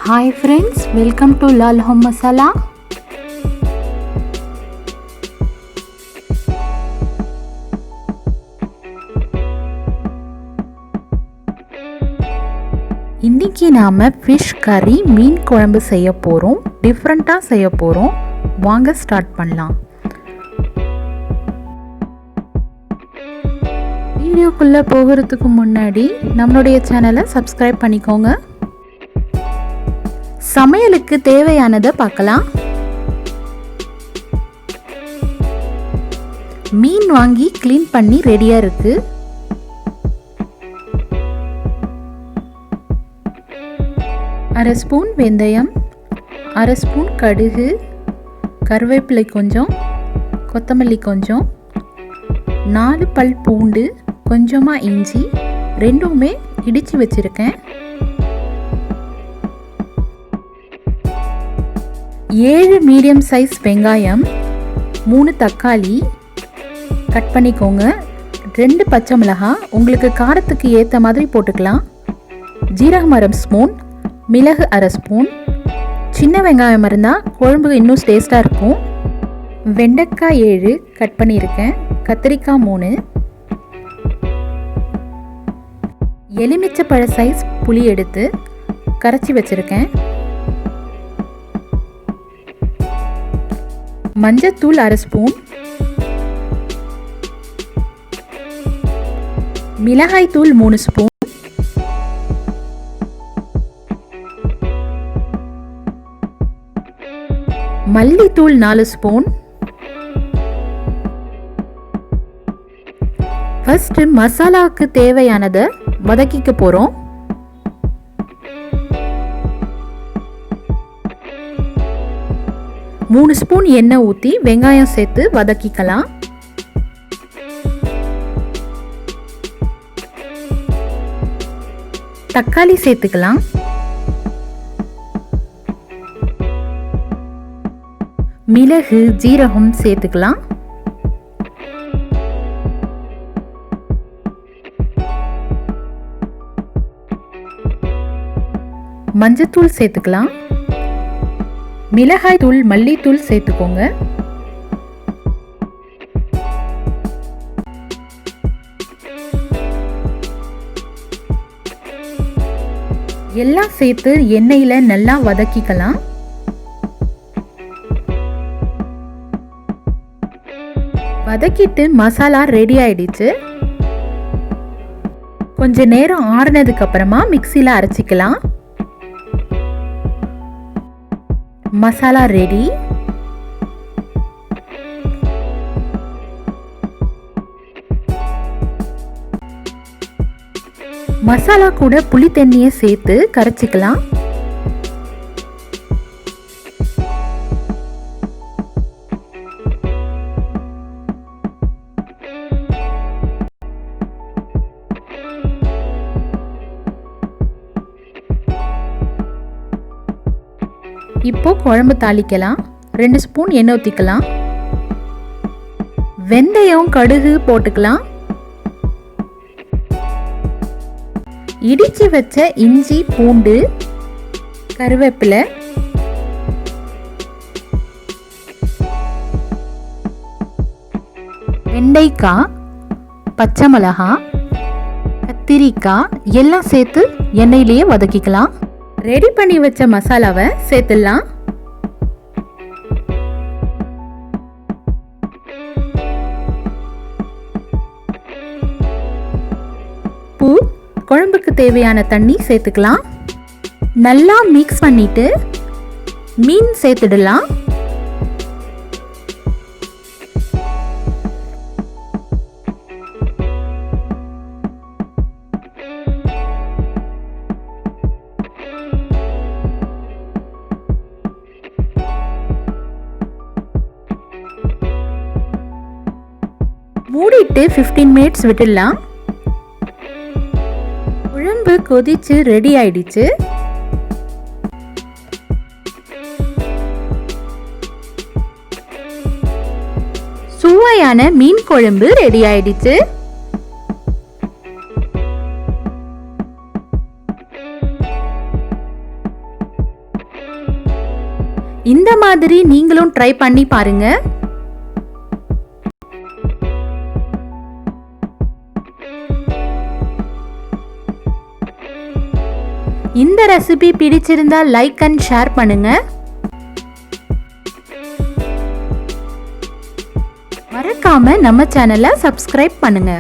Hi friends, welcome to Lal Home Masala. இன்னைக்கு நாம fish கறி மீன் குழம்பு செய்ய போறோம். டிஃபரண்டா செய்ய போறோம். வாங்க ஸ்டார்ட் பண்ணலாம். வீடியோக்குள்ள போகிறதுக்கு முன்னாடி நம்மளுடைய சேனலை சப்ஸ்கிரைப் பண்ணிக்கோங்க. சமையலுக்கு தேவையானதை பார்க்கலாம். மீன் வாங்கி க்ளீன் பண்ணி ரெடியா இருக்கு. அரை ஸ்பூன் வெந்தயம், அரை ஸ்பூன் கடுகு, கருவேப்பிலை கொஞ்சம், கொத்தமல்லி கொஞ்சம், 4 பல் பூண்டு, கொஞ்சமாக இஞ்சி, ரெண்டுமே இடித்து வச்சுருக்கேன். 7 மீடியம் சைஸ் வெங்காயம், 3 தக்காளி கட் பண்ணிக்கோங்க. 2 பச்சை மிளகாய் உங்களுக்கு காரத்துக்கு ஏற்ற மாதிரி போட்டுக்கலாம். ஜீரகம் அரை ஸ்பூன், மிளகு அரை ஸ்பூன். சின்ன வெங்காயம் இருந்தால் குழம்பு இன்னும் டேஸ்ட்டாக இருக்கும். வெண்டைக்காய் 7 கட் பண்ணியிருக்கேன். கத்திரிக்காய் 3, எலுமிச்சப்பழ சைஸ் புளி எடுத்து கரைச்சி வச்சுருக்கேன். மஞ்சத்தூள் அரை ஸ்பூன், மிளகாய் தூள் 3 ஸ்பூன், மல்லித்தூள் 4 ஸ்பூன். ஃபர்ஸ்ட் மசாலாவுக்கு தேவையானதை வதக்கிக்க போறோம். மூணு ஸ்பூன் எண்ணெய் ஊற்றி வெங்காயம் சேர்த்து வதக்கிக்கலாம். தக்காளி சேர்த்துக்கலாம். மிளகு ஜீரகம் சேர்த்துக்கலாம். மஞ்சத்தூள் சேர்த்துக்கலாம். மிளகாய் தூள், மல்லித்தூள் சேர்த்துக்கோங்க. எல்லாம் சேர்த்து எண்ணெயில நல்லா வதக்கிக்கலாம். வதக்கிட்டு மசாலா ரெடி ஆயிடுச்சு. கொஞ்ச நேரம் ஆறுனதுக்கு அப்புறமா மிக்சியில அரைச்சிக்கலாம். மசாலா ரெடி. மசாலா கூட புளி தண்ணியை சேர்த்து கரைச்சிக்கலாம். இப்போ குழம்பு தாளிக்கலாம். 2 ஸ்பூன் எண்ணெய் ஊற்றிக்கலாம். வெந்தயம், கடுகு போட்டுக்கலாம். இடிச்சு வச்ச இஞ்சி, பூண்டு, கருவேப்பிலை, வெண்டைக்காய், பச்சை மிளகாய், கத்திரிக்காய் எல்லாம் சேர்த்து எண்ணெயிலேயே வதக்கிக்கலாம். ரெடி பண்ணி வச்ச மசாலாவை சேர்த்துடலாம். பூ, குழம்புக்கு தேவையான தண்ணி சேர்த்துக்கலாம். நல்லா மிக்ஸ் பண்ணிட்டு மீன் சேர்த்துடலாம். மூடிட்டு 15 மினிட்ஸ் விட்டுடலாம். குழம்பு கொதிச்சு ரெடி ஆயிடுச்சு. சுவையான மீன் குழம்பு ரெடி ஆயிடுச்சு. இந்த மாதிரி நீங்களும் ட்ரை பண்ணி பாருங்க. இந்த ரெசிபி பிடிச்சிருந்தா லைக் அண்ட் ஷேர் பண்ணுங்க. மறக்காம நம்ம சேனலை சப்ஸ்கிரைப் பண்ணுங்க.